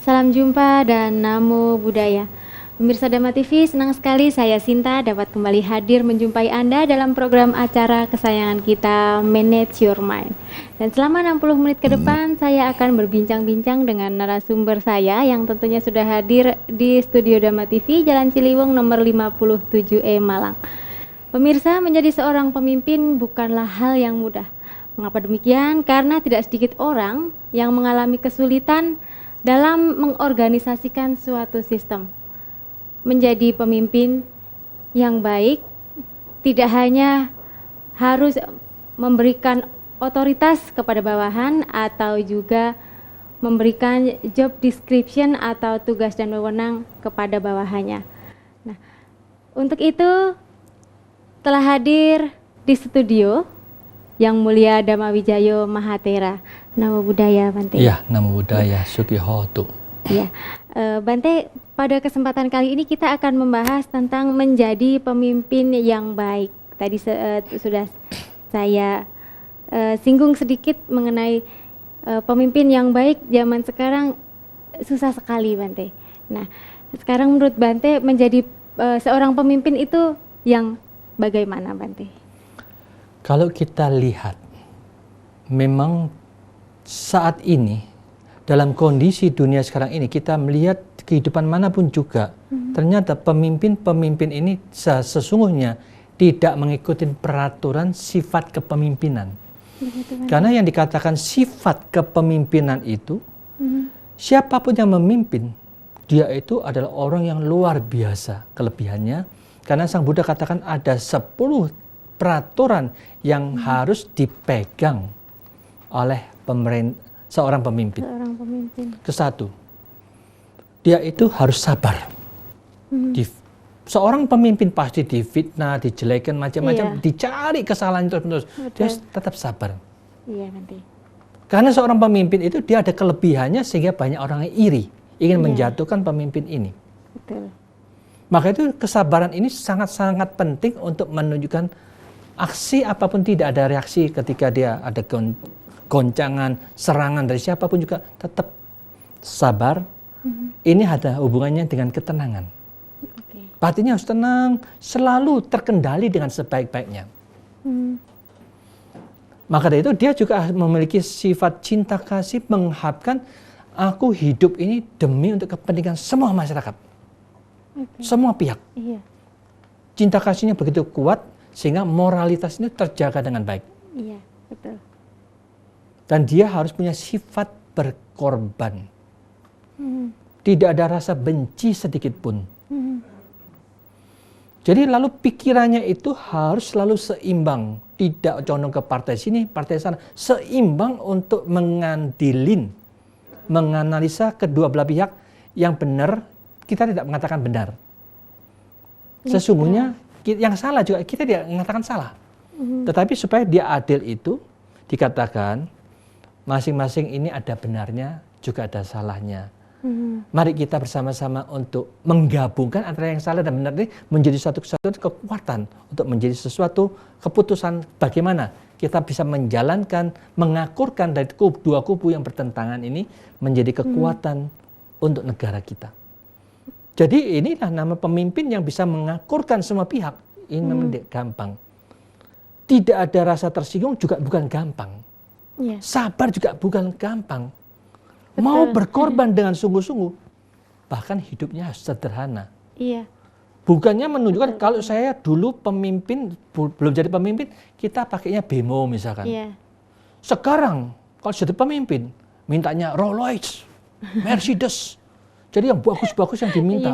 Salam jumpa dan namo buddhaya. Pemirsa Dhamma TV, senang sekali saya Sinta dapat kembali hadir menjumpai Anda dalam program acara kesayangan kita, Manage Your Mind. Dan selama 60 menit ke depan, saya akan berbincang-bincang dengan narasumber saya yang tentunya sudah hadir di studio Dhamma TV, Jalan Ciliwung nomor 57E Malang. Pemirsa, menjadi seorang pemimpin bukanlah hal yang mudah. Mengapa demikian? Karena tidak sedikit orang yang mengalami kesulitan dalam mengorganisasikan suatu sistem. Menjadi pemimpin yang baik tidak hanya harus memberikan otoritas kepada bawahan atau juga memberikan job description atau tugas dan wewenang kepada bawahannya. Nah, untuk itu telah hadir di studio Yang Mulia Dhamma Wijayo Mahathera. Namo Buddhaya, Bante. Iya, Namo Buddhaya, Sukihotu. Iya, Bante, pada kesempatan kali ini kita akan membahas tentang menjadi pemimpin yang baik. Tadi sudah saya singgung sedikit mengenai pemimpin yang baik zaman sekarang susah sekali, Bante. Nah, sekarang menurut Bante menjadi seorang pemimpin itu yang bagaimana, Bante? Kalau kita lihat, memang saat ini dalam kondisi dunia sekarang ini kita melihat kehidupan manapun juga ternyata pemimpin-pemimpin ini sesungguhnya tidak mengikuti peraturan sifat kepemimpinan. Karena yang dikatakan sifat kepemimpinan itu siapapun yang memimpin dia itu adalah orang yang luar biasa kelebihannya, karena Sang Buddha katakan ada 10 peraturan yang harus dipegang oleh seorang pemimpin. Kesatu, dia itu harus sabar. Seorang pemimpin pasti difitnah, dijelekan macam-macam, dicari kesalahan terus. Dia tetap sabar. Iya, nanti. Karena seorang pemimpin itu dia ada kelebihannya sehingga banyak orang yang iri, ingin menjatuhkan pemimpin ini. Betul. Maka itu kesabaran ini sangat-sangat penting untuk menunjukkan aksi apapun tidak ada reaksi ketika dia ada goncangan, serangan dari siapapun juga tetap sabar. Ini ada hubungannya dengan ketenangan. Batinnya harus tenang, selalu terkendali dengan sebaik-baiknya. Maka dari itu dia juga memiliki sifat cinta kasih, mengharapkan aku hidup ini demi untuk kepentingan semua masyarakat, semua pihak. Cinta kasihnya begitu kuat sehingga moralitas ini terjaga dengan baik. Iya, betul. Dan dia harus punya sifat berkorban. Tidak ada rasa benci sedikit pun. Jadi lalu pikirannya itu harus selalu seimbang. Tidak condong ke partai sini, partai sana. Seimbang untuk menganalisa kedua belah pihak yang benar. Kita tidak mengatakan benar. Sesungguhnya yang salah juga kita tidak mengatakan salah. Tetapi supaya dia adil itu dikatakan masing-masing ini ada benarnya, juga ada salahnya. Mari kita bersama-sama untuk menggabungkan antara yang salah dan benar ini menjadi satu kesatuan kekuatan untuk menjadi sesuatu keputusan bagaimana kita bisa menjalankan, mengakurkan dari dua kubu yang bertentangan ini menjadi kekuatan untuk negara kita. Jadi inilah nama pemimpin yang bisa mengakurkan semua pihak. Ini memang gampang. Tidak ada rasa tersinggung juga bukan gampang. Sabar juga bukan gampang. Betul. Mau berkorban dengan sungguh-sungguh. Bahkan hidupnya sederhana. Bukannya menunjukkan kalau saya dulu pemimpin, belum jadi pemimpin, kita pakainya bemo misalkan. Sekarang kalau jadi pemimpin, mintanya Rolls Royce, Mercedes. Jadi yang bagus-bagus yang diminta.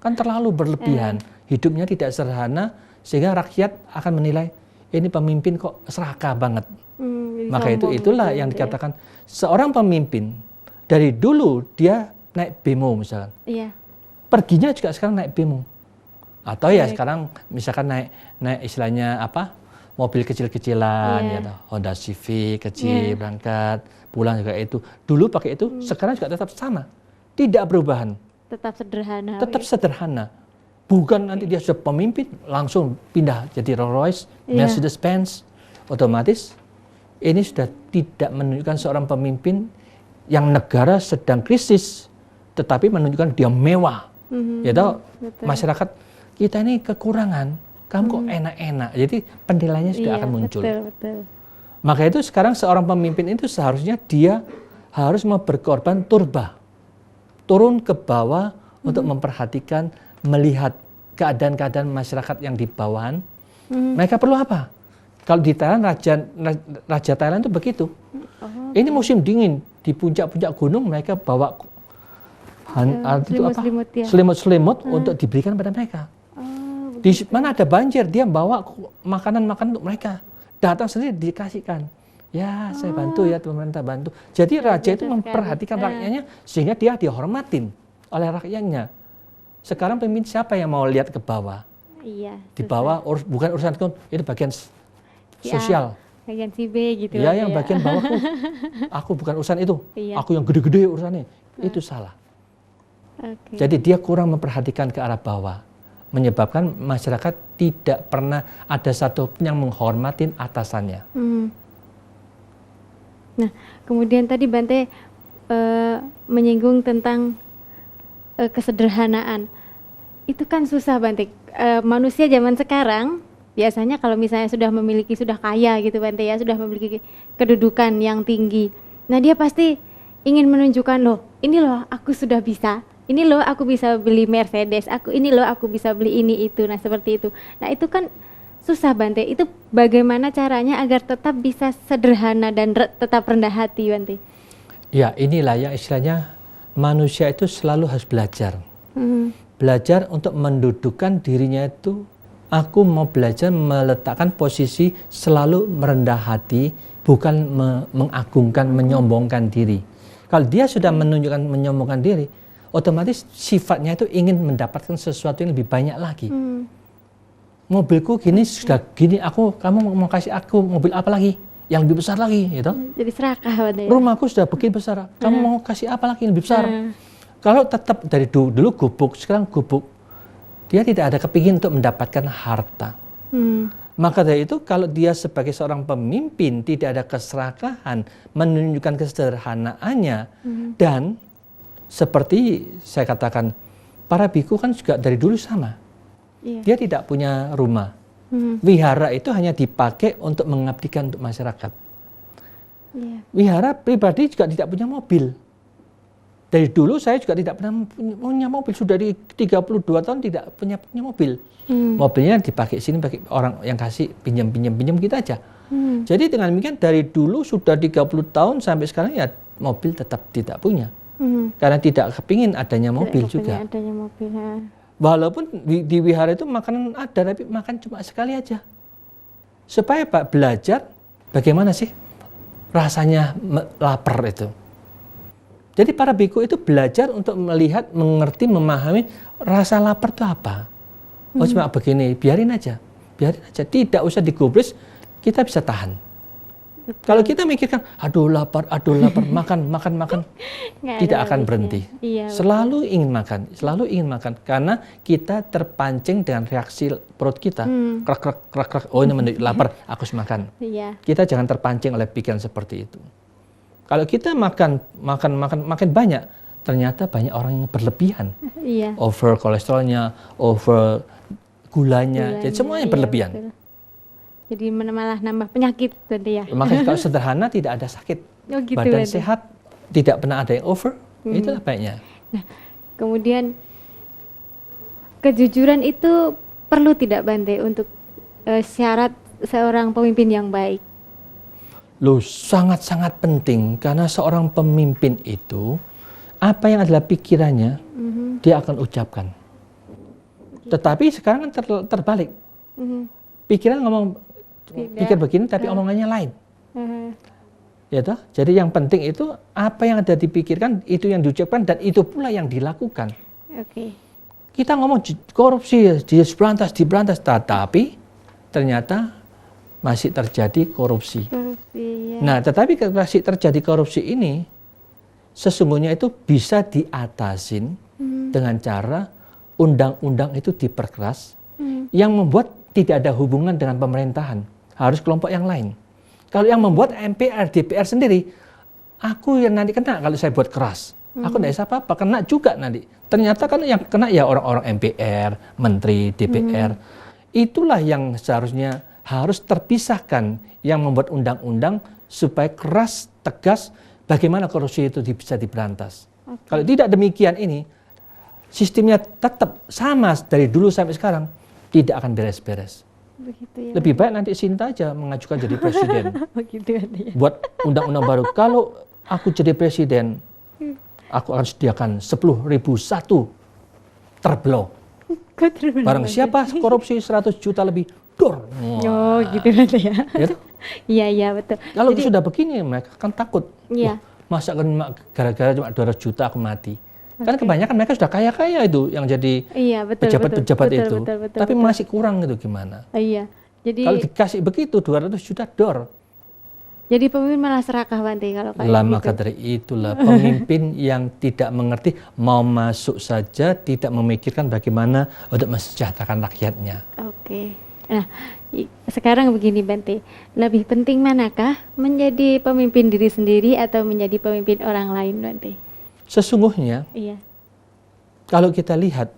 Kan terlalu berlebihan. Hidupnya tidak sederhana sehingga rakyat akan menilai ini pemimpin kok serakah banget. Maka itulah yang dikatakan seorang pemimpin dari dulu dia naik bemo misalkan. Perginya juga sekarang naik bemo. Atau ya sekarang misalkan naik istilahnya apa? Mobil kecil-kecilan ya, Honda Civic kecil berangkat, pulang juga itu. Dulu pakai itu, sekarang juga tetap sama. Tidak perubahan. Tetap sederhana. Tetap sederhana. Bukan nanti dia sudah pemimpin langsung pindah jadi Rolls Royce, Mercedes Benz, otomatis ini sudah tidak menunjukkan seorang pemimpin yang negara sedang krisis, tetapi menunjukkan dia mewah. Ya tahu, Betul. masyarakat kita ini kekurangan, kamu kok enak-enak. Jadi penilaiannya sudah Iya, akan muncul. betul. Maka itu sekarang seorang pemimpin itu seharusnya dia harus mau berkorban turun ke bawah untuk memperhatikan, melihat keadaan-keadaan masyarakat yang di bawahan. Mereka perlu apa? Kalau di Thailand, Raja Thailand itu begitu. Ini musim dingin, di puncak-puncak gunung mereka bawa Selimut-selimut ya. selimut-selimut untuk diberikan pada mereka. Di mana ada banjir, dia bawa makanan-makanan untuk mereka. Datang sendiri dikasihkan. Ya, saya bantu ya, pemerintah bantu. Jadi raja itu memperhatikan rakyatnya sehingga dia dihormatin oleh rakyatnya. Sekarang pemimpin siapa yang mau lihat ke bawah? Iya. Di bawah bukan urusan itu bagian sosial. Bagian si B gitu. Ya, yang bagian bawahku. Aku bukan urusan itu. Iya. Aku yang gede-gede urusannya. Itu salah. Okay. Jadi dia kurang memperhatikan ke arah bawah, menyebabkan masyarakat tidak pernah ada satupun yang menghormatin atasannya. Nah, kemudian tadi Bante menyinggung tentang kesederhanaan. Itu kan susah Bante. Manusia zaman sekarang biasanya kalau misalnya sudah kaya gitu Bante ya, sudah memiliki kedudukan yang tinggi. Nah, dia pasti ingin menunjukkan, loh, ini loh aku sudah bisa. Ini loh aku bisa beli Mercedes, ini loh aku bisa beli ini itu. Nah, seperti itu. Nah, itu kan susah Bante. Itu bagaimana caranya agar tetap bisa sederhana dan tetap rendah hati Bante? Ya, inilah yang istilahnya manusia itu selalu harus belajar. Belajar untuk mendudukkan dirinya itu, aku mau belajar meletakkan posisi selalu merendah hati, bukan mengagungkan, menyombongkan diri. Kalau dia sudah menunjukkan menyombongkan diri, otomatis sifatnya itu ingin mendapatkan sesuatu yang lebih banyak lagi. Mobilku gini, sudah gini, kamu mau kasih aku mobil apa lagi? Yang lebih besar lagi, gitu. Jadi serakah Bante. Rumahku sudah begini besar, kamu mau kasih apa lagi yang lebih besar? Kalau tetap dari dulu gubuk, sekarang gubuk, dia tidak ada kepingin untuk mendapatkan harta. Maka dari itu kalau dia sebagai seorang pemimpin tidak ada keserakahan, menunjukkan kesederhanaannya, dan seperti saya katakan, para biku kan juga dari dulu sama. Dia tidak punya rumah. Wihara itu hanya dipakai untuk mengabdikan untuk masyarakat. Wihara pribadi juga tidak punya mobil. Dari dulu saya juga tidak pernah punya mobil. Sudah di 32 tahun tidak punya mobil. Mobilnya dipakai sini, pakai orang yang kasih pinjam kita aja. Jadi dengan demikian dari dulu sudah 30 tahun sampai sekarang ya mobil tetap tidak punya. Karena tidak kepingin adanya mobil juga. Adanya mobil, Walaupun di wihara itu makanan ada, tapi makan cuma sekali aja. Supaya Pak belajar bagaimana sih rasanya lapar itu. Jadi para biku itu belajar untuk melihat, mengerti, memahami rasa lapar itu apa. Oh cuma begini, biarin aja. Tidak usah digubris, kita bisa tahan. Kalau kita mikirkan, aduh lapar, makan, tidak akan berhenti. Selalu ingin makan, karena kita terpancing dengan reaksi perut kita. Krek, oh ini lapar, aku harus makan. Kita jangan terpancing oleh pikiran seperti itu. Kalau kita makan banyak, ternyata banyak orang yang berlebihan. Over kolesterolnya, over gulanya, jadi semuanya berlebihan. Betul. Jadi malah nambah penyakit berarti ya. Makanya kalau sederhana tidak ada sakit. Gitu, badan berarti sehat, tidak pernah ada yang over, itulah baiknya. Nah, kemudian kejujuran itu perlu tidak Bante untuk syarat seorang pemimpin yang baik? Loh, sangat-sangat penting karena seorang pemimpin itu apa yang adalah pikirannya dia akan ucapkan. Tetapi sekarang kan terbalik. Pikiran ngomong pikir begini tapi omongannya lain. Ya toh? Jadi yang penting itu apa yang ada dipikirkan itu yang diucapkan dan itu pula yang dilakukan. Kita ngomong korupsi diberantas, tapi ternyata masih terjadi korupsi. Nah, tetapi masih terjadi korupsi ini sesungguhnya itu bisa diatasin dengan cara undang-undang itu diperkeras yang membuat tidak ada hubungan dengan pemerintahan, harus kelompok yang lain. Kalau yang membuat MPR, DPR sendiri, aku yang nanti kena kalau saya buat keras. Aku tidak bisa apa-apa, kena juga nanti. Ternyata kan yang kena ya orang-orang MPR, Menteri, DPR. Itulah yang seharusnya harus terpisahkan, yang membuat undang-undang supaya keras, tegas, bagaimana korupsi itu bisa diberantas. Kalau tidak demikian ini, sistemnya tetap sama dari dulu sampai sekarang, tidak akan beres-beres. Begitu ya. Lebih baik nanti Sinta aja mengajukan jadi presiden. Begitu ya. Buat undang-undang baru. Kalau aku jadi presiden, aku akan sediakan 10.001 terbelok. Barang siapa korupsi 100 juta lebih, dor. Oh, gitu nanti ya. Gitu? Iya, betul. Kalau sudah begini, mereka akan takut. Iya. Masa kan gara-gara cuma 200 juta aku mati. Kan kebanyakan mereka sudah kaya-kaya itu yang jadi pejabat-pejabat itu. Tapi masih kurang gitu gimana. Iya. Jadi kalau dikasih begitu 200 juta dor. Jadi pemimpin malah serakah Bante kalau kayak gitu. Maka dari itulah pemimpin yang tidak mengerti, mau masuk saja, tidak memikirkan bagaimana untuk mensejahterakan rakyatnya. Oke. Nah, sekarang begini Bante, lebih penting manakah menjadi pemimpin diri sendiri atau menjadi pemimpin orang lain Bante? Sesungguhnya, kalau kita lihat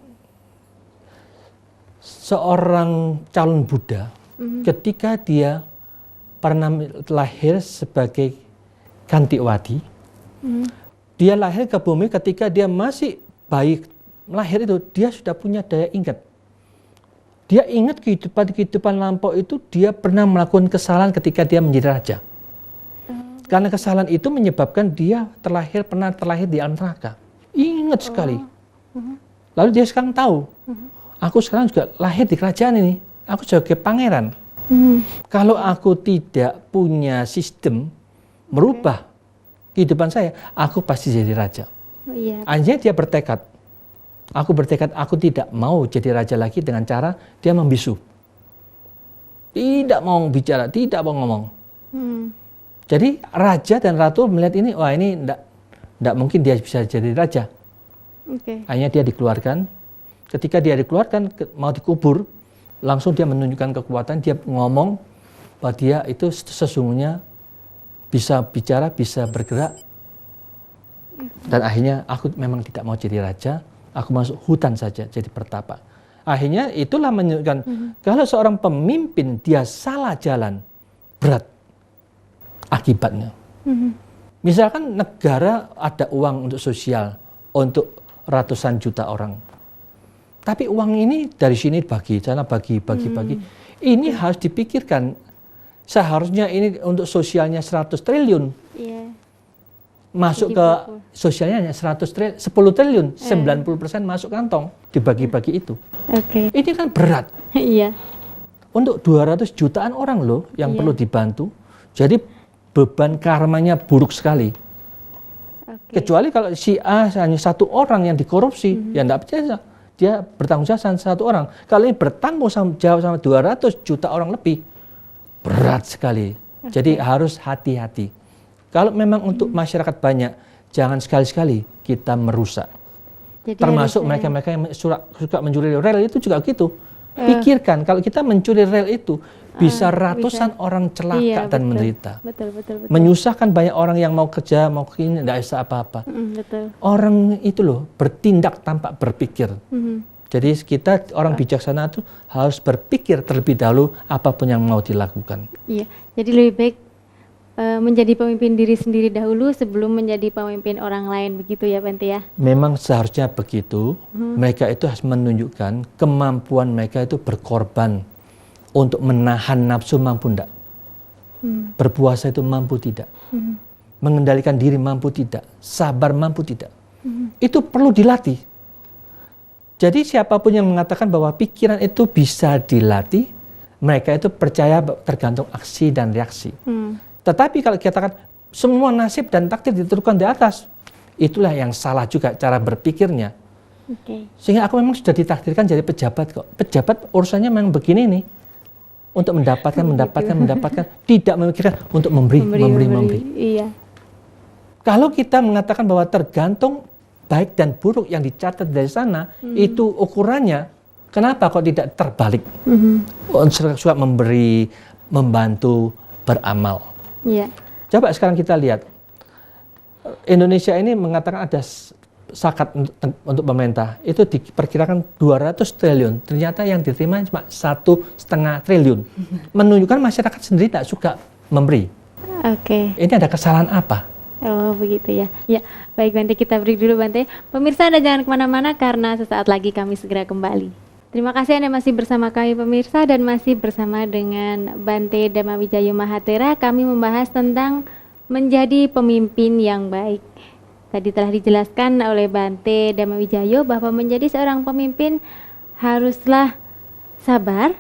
seorang calon Buddha, ketika dia pernah lahir sebagai Gantiwadi, dia lahir ke bumi ketika dia masih bayi lahir itu, dia sudah punya daya ingat. Dia ingat kehidupan lampau itu, dia pernah melakukan kesalahan ketika dia menjadi raja. Karena kesalahan itu menyebabkan dia pernah terlahir di alam neraka. Ingat sekali. Lalu dia sekarang tahu, aku sekarang juga lahir di kerajaan ini. Aku sebagai pangeran. Kalau aku tidak punya sistem merubah kehidupan saya, aku pasti jadi raja. Akhirnya dia bertekad. Aku bertekad, aku tidak mau jadi raja lagi dengan cara dia membisu. Tidak mau bicara, tidak mau ngomong. Jadi raja dan ratu melihat ini, wah ini tidak mungkin dia bisa jadi raja. Akhirnya dia dikeluarkan. Ketika dia dikeluarkan, mau dikubur, langsung dia menunjukkan kekuatan, dia ngomong bahwa dia itu sesungguhnya bisa bicara, bisa bergerak. Dan akhirnya aku memang tidak mau jadi raja, aku masuk hutan saja jadi pertapa. Akhirnya itulah menunjukkan kalau seorang pemimpin dia salah jalan, berat akibatnya. Misalkan negara ada uang untuk sosial, untuk ratusan juta orang. Tapi uang ini dari sini bagi, sana bagi. Ini harus dipikirkan. Seharusnya ini untuk sosialnya 100 triliun. Masuk ke sosialnya hanya 10 triliun, 90% masuk kantong, dibagi-bagi itu. Ini kan berat. Untuk 200 jutaan orang loh yang perlu dibantu. Jadi beban karmanya buruk sekali. Kecuali kalau si A hanya satu orang yang dikorupsi, ya enggak percaya. Dia bertanggung jawab sama satu orang. Kalau ini bertanggung jawab sama 200 juta orang lebih, berat sekali. Jadi harus hati-hati. Kalau memang untuk masyarakat banyak, jangan sekali-sekali kita merusak. Jadi termasuk mereka-mereka yang suka mencuri rel itu juga gitu. Pikirkan, kalau kita mencuri rel itu, bisa ratusan orang celaka dan menderita. Betul. Menyusahkan banyak orang yang mau kerja, mau ini, tidak bisa apa-apa. Orang itu loh, bertindak tanpa berpikir. Jadi kita orang bijaksana itu harus berpikir terlebih dahulu apapun yang mau dilakukan. Iya, jadi lebih baik menjadi pemimpin diri sendiri dahulu sebelum menjadi pemimpin orang lain, begitu ya Bante ya? Memang seharusnya begitu. Mereka itu harus menunjukkan kemampuan mereka itu berkorban untuk menahan nafsu, mampu tidak? Berpuasa itu mampu tidak? Mengendalikan diri mampu tidak? Sabar mampu tidak? Itu perlu dilatih. Jadi siapapun yang mengatakan bahwa pikiran itu bisa dilatih, mereka itu percaya tergantung aksi dan reaksi. Tetapi kalau kita katakan semua nasib dan takdir ditentukan di atas, itulah yang salah juga cara berpikirnya. Sehingga aku memang sudah ditakdirkan jadi pejabat kok. Pejabat urusannya memang begini nih. Untuk mendapatkan, tidak memikirkan untuk memberi. Iya. Kalau kita mengatakan bahwa tergantung baik dan buruk yang dicatat dari sana, itu ukurannya, kenapa kok tidak terbalik? Suka memberi, membantu, beramal. Coba sekarang kita lihat Indonesia ini mengatakan ada zakat untuk pemerintah, itu diperkirakan 200 triliun. Ternyata yang diterima cuma 1,5 triliun. Menunjukkan masyarakat sendiri tak suka memberi. Oke. Ini ada kesalahan apa? Oh begitu ya. Ya baik Bante, kita break dulu Bante. Pemirsa Anda jangan kemana-mana karena sesaat lagi kami segera kembali. Terima kasih Anda masih bersama kami pemirsa dan masih bersama dengan Bante Dhammawijayo Mahathera. Kami membahas tentang menjadi pemimpin yang baik. Tadi telah dijelaskan oleh Bante Dhammawijayo bahwa menjadi seorang pemimpin haruslah sabar,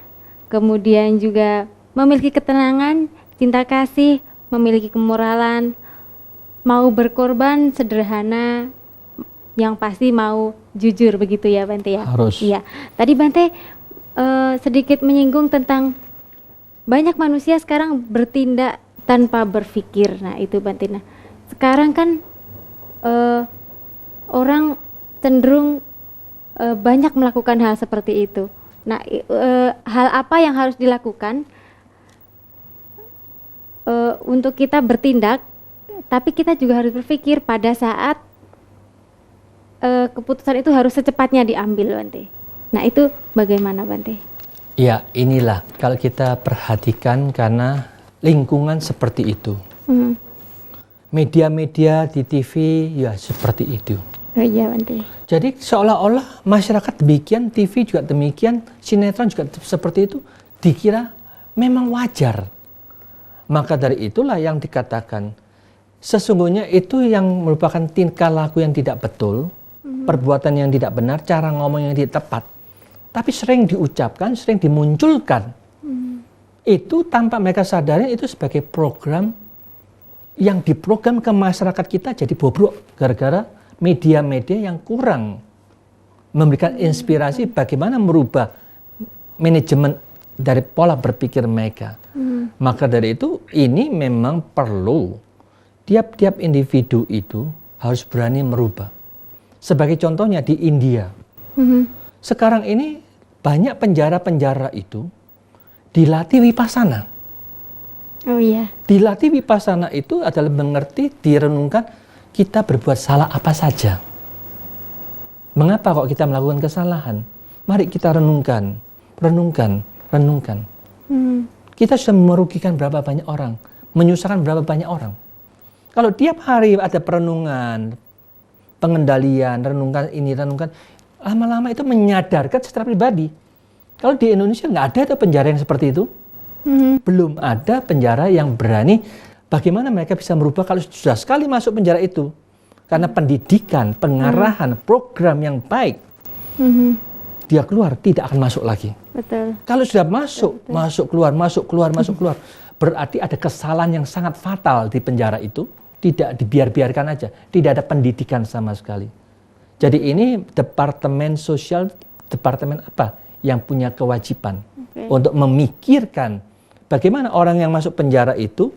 kemudian juga memiliki ketenangan, cinta kasih, memiliki kemoralan, mau berkorban sederhana, yang pasti mau jujur begitu ya Bante ya. Harus. Iya. Tadi Bante sedikit menyinggung tentang banyak manusia sekarang bertindak tanpa berpikir. Nah itu Bante. Nah sekarang kan orang cenderung banyak melakukan hal seperti itu. Nah hal apa yang harus dilakukan untuk kita bertindak, tapi kita juga harus berpikir pada saat keputusan itu harus secepatnya diambil Bante. Nah itu bagaimana Bante? Ya inilah kalau kita perhatikan karena lingkungan seperti itu. Media-media di TV ya seperti itu. Oh iya Bante. Jadi seolah-olah masyarakat demikian, TV juga demikian, sinetron juga seperti itu, dikira memang wajar. Maka dari itulah yang dikatakan sesungguhnya itu yang merupakan tingkah laku yang tidak betul, perbuatan yang tidak benar, cara ngomong yang tidak tepat. Tapi sering diucapkan, sering dimunculkan. Itu tanpa mereka sadari itu sebagai program yang diprogram ke masyarakat kita jadi bobrok gara-gara media-media yang kurang memberikan inspirasi bagaimana merubah manajemen dari pola berpikir mereka. Maka dari itu ini memang perlu tiap-tiap individu itu harus berani merubah. Sebagai contohnya di India. Sekarang ini banyak penjara-penjara itu dilatih vipassana. Oh iya. Dilatih vipassana itu adalah mengerti, direnungkan kita berbuat salah apa saja. Mengapa kok kita melakukan kesalahan? Mari kita renungkan, renungkan, renungkan. Kita sudah merugikan berapa banyak orang, menyusahkan berapa banyak orang. Kalau tiap hari ada perenungan, pengendalian, renungkan ini, renungkan, lama-lama itu menyadarkan secara pribadi. Kalau di Indonesia nggak ada tuh penjara yang seperti itu. Belum ada penjara yang berani bagaimana mereka bisa merubah kalau sudah sekali masuk penjara itu. Karena pendidikan, pengarahan, program yang baik, dia keluar tidak akan masuk lagi. Betul. Kalau sudah masuk keluar, berarti ada kesalahan yang sangat fatal di penjara itu, tidak dibiarkan aja, tidak ada pendidikan sama sekali. Jadi ini departemen sosial, departemen apa yang punya kewajiban untuk memikirkan bagaimana orang yang masuk penjara itu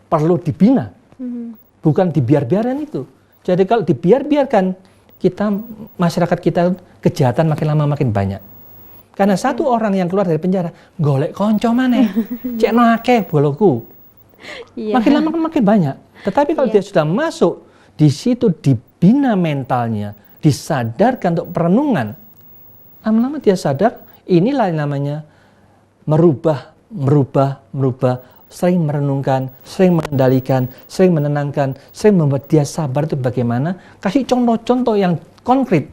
perlu dibina, bukan dibiarkan itu. Jadi kalau dibiarkan, masyarakat kita kejahatan makin lama makin banyak. Karena satu orang yang keluar dari penjara, golek konco maneh, cek no akeh boloku. Makin lama makin banyak. Tetapi kalau dia sudah masuk, di situ dibina mentalnya, disadarkan untuk perenungan, lama-lama dia sadar, inilah yang namanya merubah, sering merenungkan, sering mengendalikan, sering menenangkan, sering membuat dia sabar itu bagaimana, kasih contoh-contoh yang konkret,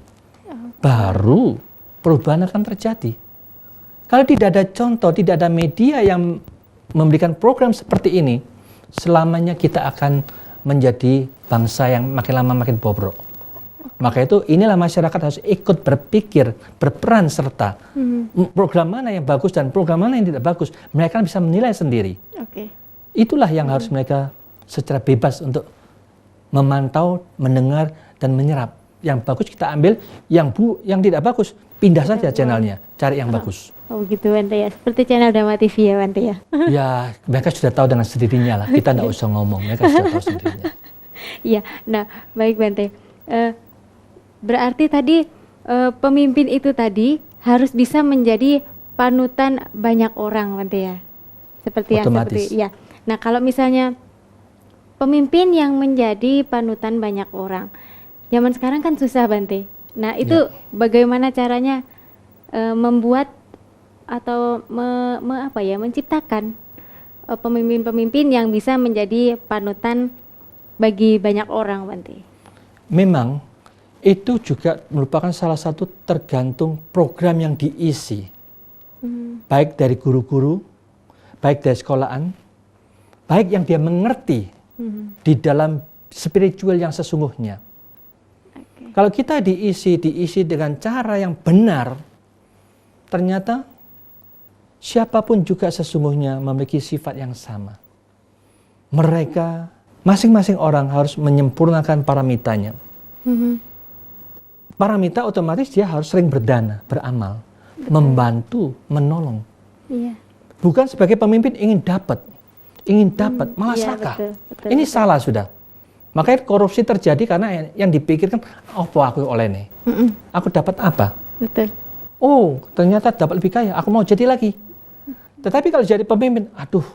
baru perubahan akan terjadi. Kalau tidak ada contoh, tidak ada media yang memberikan program seperti ini, selamanya kita akan menjadi bangsa yang makin lama makin bobrok. Maka itu inilah masyarakat harus ikut berpikir, berperan serta. Program mana yang bagus dan program mana yang tidak bagus, mereka bisa menilai sendiri. Itulah yang harus mereka secara bebas untuk memantau, mendengar, dan menyerap. Yang bagus kita ambil, yang tidak bagus pindah saja channelnya, cari yang bagus. Oh gitu Bante ya, seperti channel Dhamma TV ya Bante ya. Ya mereka sudah tahu dengan sendirinya lah, kita tidak usah ngomong, mereka sudah tahu sendirinya. Iya, nah baik Bante. Berarti tadi pemimpin itu tadi harus bisa menjadi panutan banyak orang Bante ya. Seperti yang otomatis. seperti ya. Nah, kalau misalnya pemimpin yang menjadi panutan banyak orang. Zaman sekarang kan susah, Bante. Nah, itu bagaimana caranya membuat atau menciptakan pemimpin-pemimpin yang bisa menjadi panutan bagi banyak orang, Bante? Memang itu juga merupakan salah satu tergantung program yang diisi. Baik dari guru-guru, baik dari sekolahan, baik yang dia mengerti di dalam spiritual yang sesungguhnya. Kalau kita diisi dengan cara yang benar, ternyata siapapun juga sesungguhnya memiliki sifat yang sama. Mereka, masing-masing orang harus menyempurnakan paramitanya. Paramita otomatis dia harus sering berdana, beramal, membantu, menolong. Bukan sebagai pemimpin ingin dapat, malah serakah. Ini salah sudah. Makanya korupsi terjadi karena yang dipikirkan, apa aku oleh nih? Aku dapat apa? Betul. Oh, ternyata dapat lebih kaya, aku mau jadi lagi. Tetapi kalau jadi pemimpin, aduh,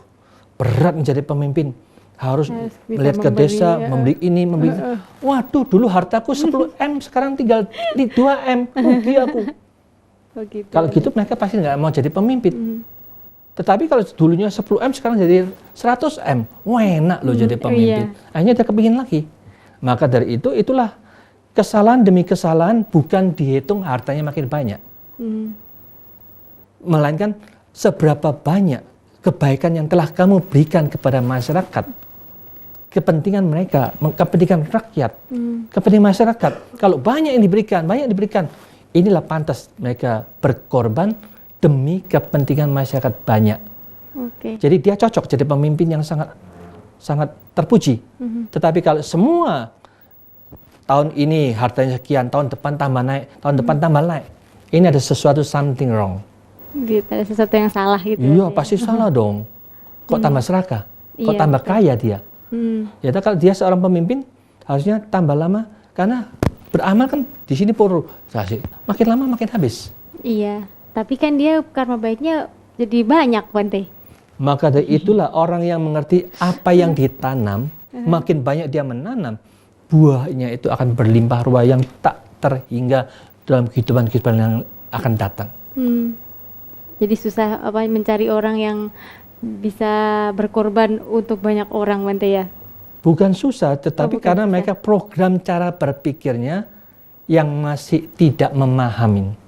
berat menjadi pemimpin. Harus melihat ke desa, membeli ini, membeli itu. Waduh, dulu hartaku 10 M, sekarang tinggal 2 M, rugi aku. Begitu. Kalau gitu mereka pasti nggak mau jadi pemimpin. Tetapi kalau dulunya 10 M, sekarang jadi 100 M. Wah, enak loh jadi pemimpin. Akhirnya dia kepingin lagi. Maka dari itu, itulah kesalahan demi kesalahan bukan dihitung hartanya makin banyak. Melainkan seberapa banyak kebaikan yang telah kamu berikan kepada masyarakat. Kepentingan mereka, kepentingan rakyat, kepentingan masyarakat. Kalau banyak yang diberikan, inilah pantas mereka berkorban demi kepentingan masyarakat banyak. Jadi dia cocok jadi pemimpin yang sangat terpuji. Tetapi kalau semua tahun ini hartanya sekian, tahun depan tambah naik, ini ada sesuatu something wrong. Ada sesuatu yang salah gitu. Iya, pasti salah dong. Kok tambah serakah? Kok tambah kaya dia? Ya, kalau dia seorang pemimpin harusnya tambah lama karena beramal kan di sini makin lama makin habis. Iya. Tapi kan dia karma baiknya jadi banyak, Bante. Maka dari itulah orang yang mengerti apa yang ditanam, makin banyak dia menanam, buahnya itu akan berlimpah ruah yang tak terhingga dalam kehidupan yang akan datang. Jadi susah mencari orang yang bisa berkorban untuk banyak orang, Bante ya? Bukan susah, tetapi karena mereka program cara berpikirnya yang masih tidak memahami.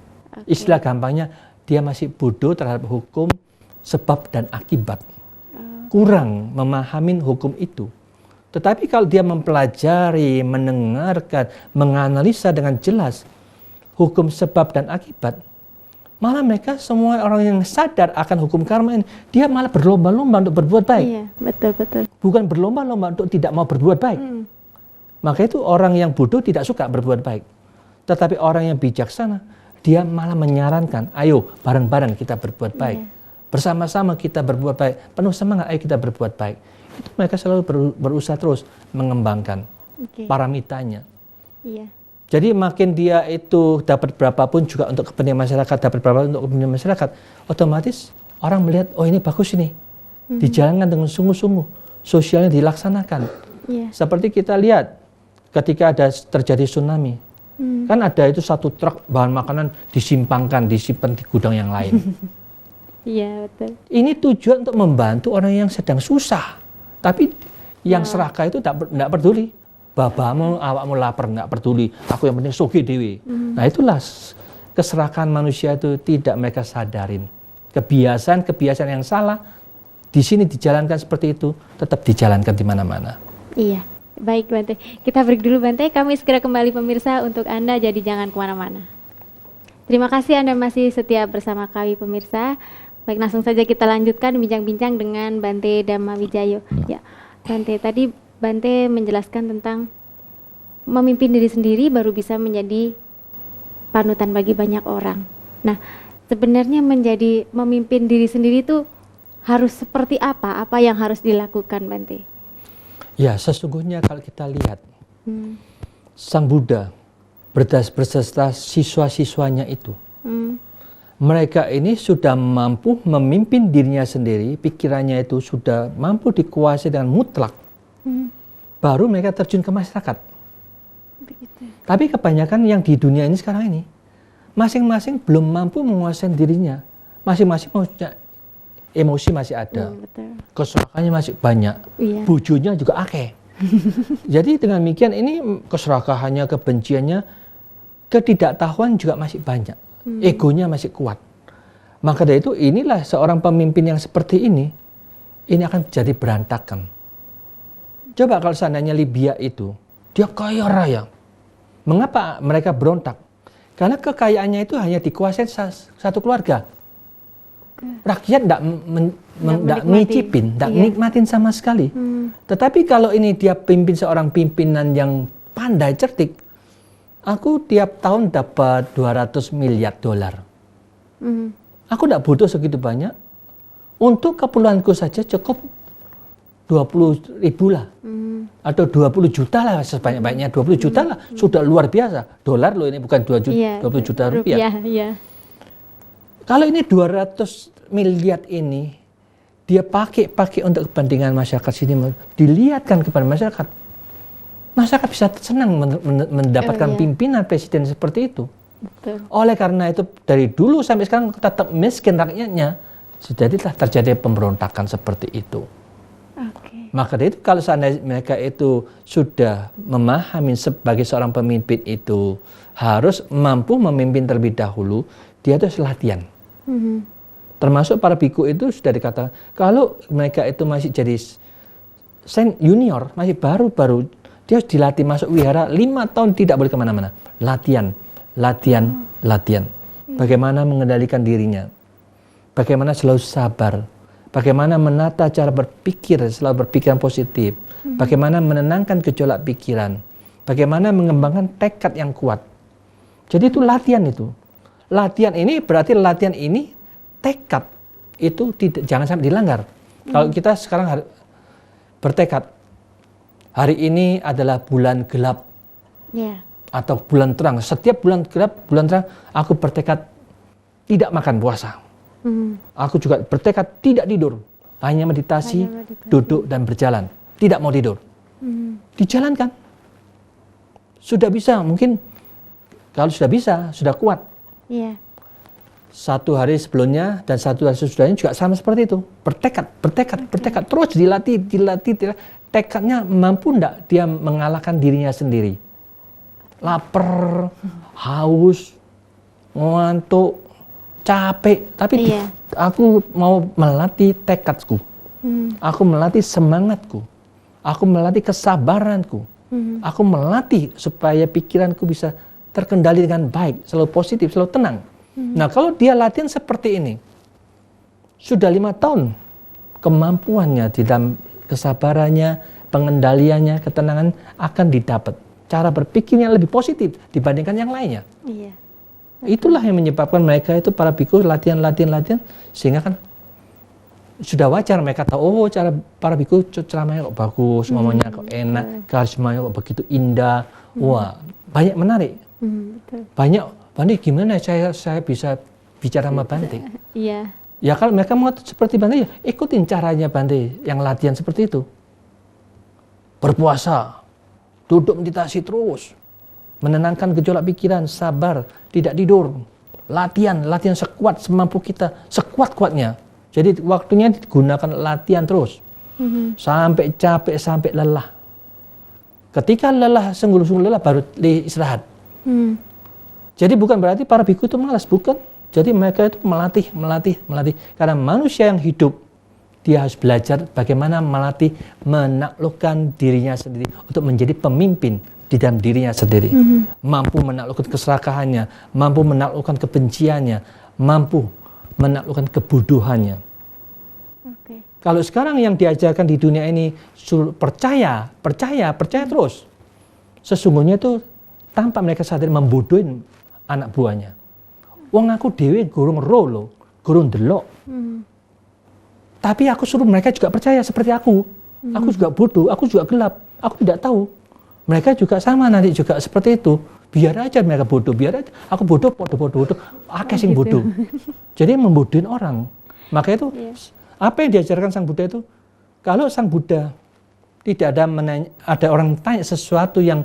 Istilah gampangnya, dia masih bodoh terhadap hukum sebab dan akibat. Kurang memahami hukum itu. Tetapi kalau dia mempelajari, mendengarkan, menganalisa dengan jelas hukum sebab dan akibat, malah mereka semua orang yang sadar akan hukum karma ini, dia malah berlomba-lomba untuk berbuat baik. Iya, betul. Bukan berlomba-lomba untuk tidak mau berbuat baik. Maka itu orang yang bodoh tidak suka berbuat baik. Tetapi orang yang bijaksana, dia malah menyarankan, ayo bareng-bareng kita berbuat baik. Bersama-sama kita berbuat baik. Penuh semangat, ayo kita berbuat baik. Itu mereka selalu berusaha terus mengembangkan paramitanya. Jadi makin dia itu dapat berapapun juga untuk kepentingan masyarakat, dapat berapapun untuk kepentingan masyarakat, otomatis orang melihat, oh ini bagus ini. Dijalankan dengan sungguh-sungguh. Sosialnya dilaksanakan. Seperti kita lihat ketika ada terjadi tsunami. Kan ada itu satu truk bahan makanan disimpan di gudang yang lain. Iya, betul. Ini tujuan untuk membantu orang yang sedang susah. Tapi yang serakah itu tidak peduli. Babamu, awakmu lapar, tidak peduli. Aku yang penting sugih dewi. Nah itulah keserakahan manusia itu tidak mereka sadarin. Kebiasaan yang salah di sini dijalankan seperti itu, tetap dijalankan di mana-mana. Iya. Baik, Bante. Kita break dulu, Bante. Kami segera kembali pemirsa untuk Anda, jadi jangan kemana-mana. Terima kasih Anda masih setia bersama kami pemirsa. Baik, langsung saja kita lanjutkan bincang-bincang dengan Bante Dhamma Wijayo. Ya, Bante, tadi Bante menjelaskan tentang memimpin diri sendiri baru bisa menjadi panutan bagi banyak orang. Nah, sebenarnya menjadi memimpin diri sendiri itu harus seperti apa? Apa yang harus dilakukan, Bante? Ya, sesungguhnya kalau kita lihat Sang Buddha berserta siswa-siswanya itu, mereka ini sudah mampu memimpin dirinya sendiri, pikirannya itu sudah mampu dikuasai dengan mutlak. baru mereka terjun ke masyarakat. Begitu. Tapi kebanyakan yang di dunia ini sekarang ini, masing-masing belum mampu menguasai dirinya. Masing-masing emosi masih ada, Betul. keserakahannya masih banyak, Iya. bujunya juga akeh. Jadi dengan demikian ini keserakahannya, kebenciannya, ketidaktahuan juga masih banyak, egonya masih kuat. Maka dari itu inilah seorang pemimpin yang seperti ini akan jadi berantakan. Coba kalau seandainya Libya itu, dia kaya raya. Mengapa mereka berontak? Karena kekayaannya itu hanya dikuasai satu keluarga. Rakyat tidak ngicipin, tidak nikmatin sama sekali. Tetapi kalau ini dia pimpin seorang pimpinan yang pandai, cerdik, aku tiap tahun dapat 200 miliar dolar. Aku tidak butuh segitu banyak. Untuk keperluanku saja cukup 20 ribu lah. Atau 20 juta lah, sebanyak-banyaknya 20 juta lah. Sudah luar biasa. Dolar loh ini, bukan 20 juta rupiah. Iya. Kalau ini 200 miliar ini, dia pakai untuk kepentingan masyarakat sini, dilihatkan kepada masyarakat. Masyarakat bisa senang mendapatkan pimpinan presiden seperti itu. Betul. Oleh karena itu, dari dulu sampai sekarang tetap miskin rakyatnya, jadilah terjadi pemberontakan seperti itu. Maka dari itu kalau seandainya mereka itu sudah memahami sebagai seorang pemimpin itu harus mampu memimpin terlebih dahulu, dia itu harus latihan. Termasuk para biku itu sudah dikatakan, kalau mereka itu masih jadi junior, masih baru-baru, dia harus dilatih masuk wihara 5 tahun tidak boleh kemana-mana. Latihan. Bagaimana mengendalikan dirinya, bagaimana selalu sabar, bagaimana menata cara berpikir, selalu berpikiran positif, bagaimana menenangkan gejolak pikiran, bagaimana mengembangkan tekad yang kuat. Jadi itu latihan itu. Latihan ini berarti tekad itu jangan sampai dilanggar. Kalau kita sekarang bertekad, hari ini adalah bulan gelap atau bulan terang. Setiap bulan gelap, bulan terang, aku bertekad tidak makan puasa. Aku juga bertekad tidak tidur, hanya meditasi, duduk dan berjalan, tidak mau tidur. Dijalankan. Sudah bisa, mungkin kalau sudah bisa, sudah kuat. Satu hari sebelumnya dan satu hari sesudahnya juga sama seperti itu. Bertekad, terus dilatih. Tekadnya mampu enggak dia mengalahkan dirinya sendiri. Lapar, haus, ngantuk, capek, tapi aku mau melatih tekadku. Aku melatih semangatku. Aku melatih kesabaranku. Aku melatih supaya pikiranku bisa terkendali dengan baik, selalu positif, selalu tenang. Nah, kalau dia latihan seperti ini, sudah 5 tahun, kemampuannya di dalam kesabarannya, pengendaliannya, ketenangan akan didapat. Cara berpikirnya lebih positif dibandingkan yang lainnya. Itulah yang menyebabkan mereka itu para biku latihan, sehingga kan sudah wajar mereka tahu, cara para biku ceramahnya kok bagus, ngomongnya kok enak, karismanya kok begitu indah. Wah, banyak menarik. Banyak gimana saya bisa bicara sama Bante? Ya kalau mereka mau seperti Bante, ya ikutin caranya Bante yang latihan seperti itu. Berpuasa, duduk meditasi terus, menenangkan gejolak pikiran, sabar, tidak tidur, latihan sekuat semampu kita, sekuat-kuatnya. Jadi waktunya digunakan latihan terus, sampai capek, sampai lelah. Ketika lelah, sungguh-sungguh lelah, baru istirahat. Jadi bukan berarti para biku itu malas, bukan. Jadi mereka itu melatih. Karena manusia yang hidup, dia harus belajar bagaimana melatih, menaklukkan dirinya sendiri untuk menjadi pemimpin di dalam dirinya sendiri. Mampu menaklukkan keserakahannya, mampu menaklukkan kebenciannya, mampu menaklukkan kebodohannya. Kalau sekarang yang diajarkan di dunia ini percaya terus. Sesungguhnya itu tanpa mereka sadar membodohin anak buahnya. Wong aku dewe gurung rolo, gurung delok. Tapi aku suruh mereka juga percaya seperti aku. Aku juga bodoh, aku juga gelap, aku tidak tahu. Mereka juga sama nanti juga seperti itu. Biar aja mereka bodoh, biar aja. Aku bodoh, akeh sing bodoh. Jadi membodohin orang. Maka itu apa yang diajarkan Sang Buddha itu? Kalau Sang Buddha Tidak ada ada orang tanya sesuatu yang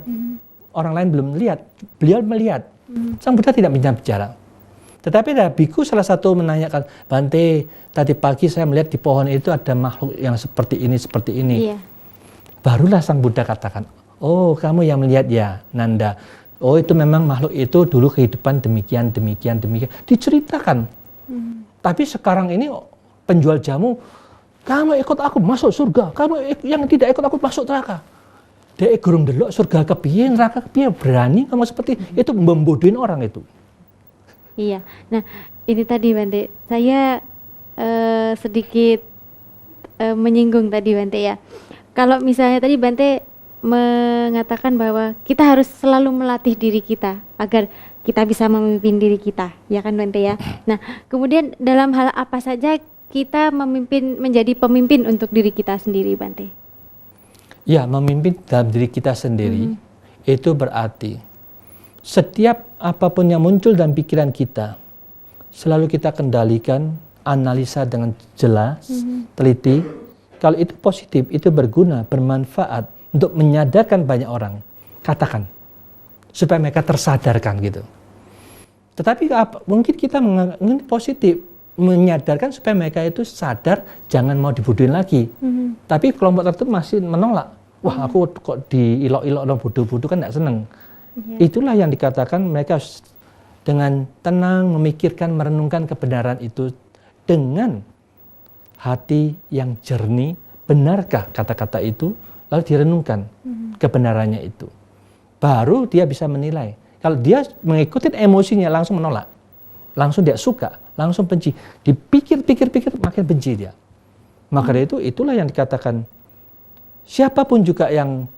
orang lain belum lihat. Beliau melihat. Sang Buddha tidak bicara. Tetapi ada biku salah satu menanyakan, Bante, tadi pagi saya melihat di pohon itu ada makhluk yang seperti ini, seperti ini. Iya. Barulah Sang Buddha katakan, oh kamu yang melihat ya, Nanda. Oh itu memang makhluk itu dulu kehidupan demikian. Diceritakan. Tapi sekarang ini penjual jamu, kamu ikut aku masuk surga, kamu yang tidak ikut aku masuk neraka. Dia gurung delok surga kepiye, neraka kepiye, berani kamu seperti itu membodohin orang itu. Iya, nah ini tadi Bante, saya sedikit menyinggung tadi Bante ya. Kalau misalnya tadi Bante mengatakan bahwa kita harus selalu melatih diri kita agar kita bisa memimpin diri kita, ya kan Bante ya. Nah, kemudian dalam hal apa saja kita menjadi pemimpin untuk diri kita sendiri Bante? Ya, memimpin dalam diri kita sendiri itu berarti setiap apapun yang muncul dalam pikiran kita, selalu kita kendalikan, analisa dengan jelas, teliti. Kalau itu positif, itu berguna, bermanfaat untuk menyadarkan banyak orang, katakan. Supaya mereka tersadarkan gitu. Tetapi mungkin kita mungkin positif, menyadarkan supaya mereka itu sadar, jangan mau dibodohin lagi. Tapi kelompok tertentu masih menolak. Wah aku kok diilok-ilok bodoh-bodoh kan gak seneng. Itulah yang dikatakan mereka dengan tenang memikirkan, merenungkan kebenaran itu dengan hati yang jernih. Benarkah kata-kata itu? Lalu direnungkan kebenarannya itu. Baru dia bisa menilai. Kalau dia mengikuti emosinya langsung menolak, langsung dia suka, langsung benci. Dipikir-pikir makin benci dia. Maka dari itu itulah yang dikatakan siapapun juga yang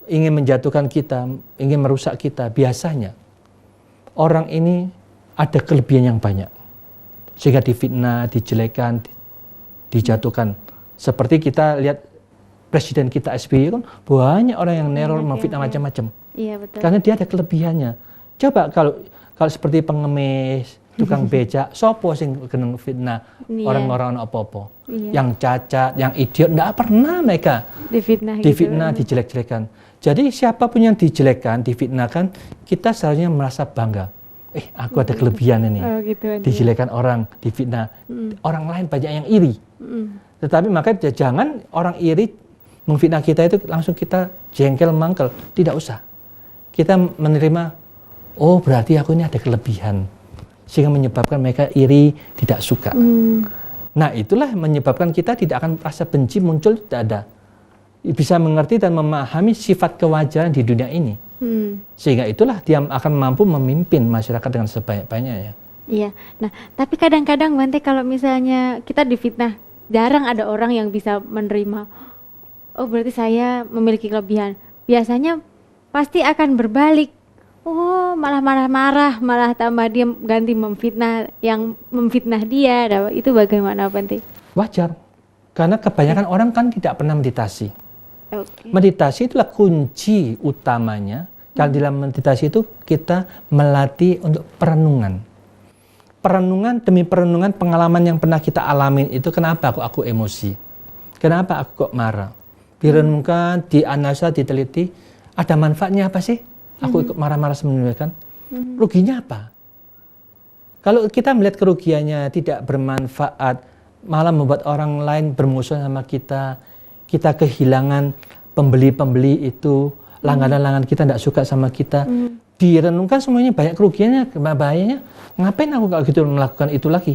ingin menjatuhkan kita, ingin merusak kita, biasanya orang ini ada kelebihan yang banyak. Sehingga difitnah, dijelekan, dijatuhkan. Seperti kita lihat presiden kita SBY kan banyak orang yang neror, memfitnah macam-macam. Iya, betul. Karena dia ada kelebihannya. Coba kalau seperti pengemis, tukang becak, sopo sing kena fitnah orang-orang apa-apa. Yang cacat, yang idiot, enggak pernah mereka difitnah gitu. Dijelek-jelekan. Jadi siapapun yang dijelekkan, difitnahkan, kita seharusnya merasa bangga. Aku ada kelebihan ini. Oh, gitu, dijelekkan orang, difitnah. Orang lain banyak yang iri. Tetapi makanya jangan orang iri memfitnah kita itu langsung kita jengkel, mangkel. Tidak usah. Kita menerima, oh berarti aku ini ada kelebihan. Sehingga menyebabkan mereka iri, tidak suka. Nah itulah menyebabkan kita tidak akan rasa benci muncul, tidak ada. Bisa mengerti dan memahami sifat kewajaran di dunia ini. Sehingga itulah dia akan mampu memimpin masyarakat dengan sebanyak-banyaknya. Iya, nah tapi kadang-kadang Bante kalau misalnya kita difitnah, jarang ada orang yang bisa menerima, oh berarti saya memiliki kelebihan. Biasanya pasti akan berbalik. Oh malah marah-marah, malah tambah dia ganti memfitnah yang memfitnah dia. Itu bagaimana Bante? Wajar, karena kebanyakan orang kan tidak pernah meditasi. Meditasi itulah kunci utamanya. Kalau dalam meditasi itu kita melatih untuk perenungan. Perenungan demi perenungan pengalaman yang pernah kita alamin itu kenapa aku emosi? Kenapa aku kok marah? Direnungkan, dianalisa, diteliti, ada manfaatnya apa sih? Aku ikut marah-marah sebenarnya. Ruginya apa? Kalau kita melihat kerugiannya tidak bermanfaat, malah membuat orang lain bermusuhan sama kita kehilangan pembeli-pembeli itu, langganan-langganan kita tidak suka sama kita. Direnungkan semuanya banyak kerugiannya, bahayanya. Ngapain aku kalau gitu melakukan itu lagi?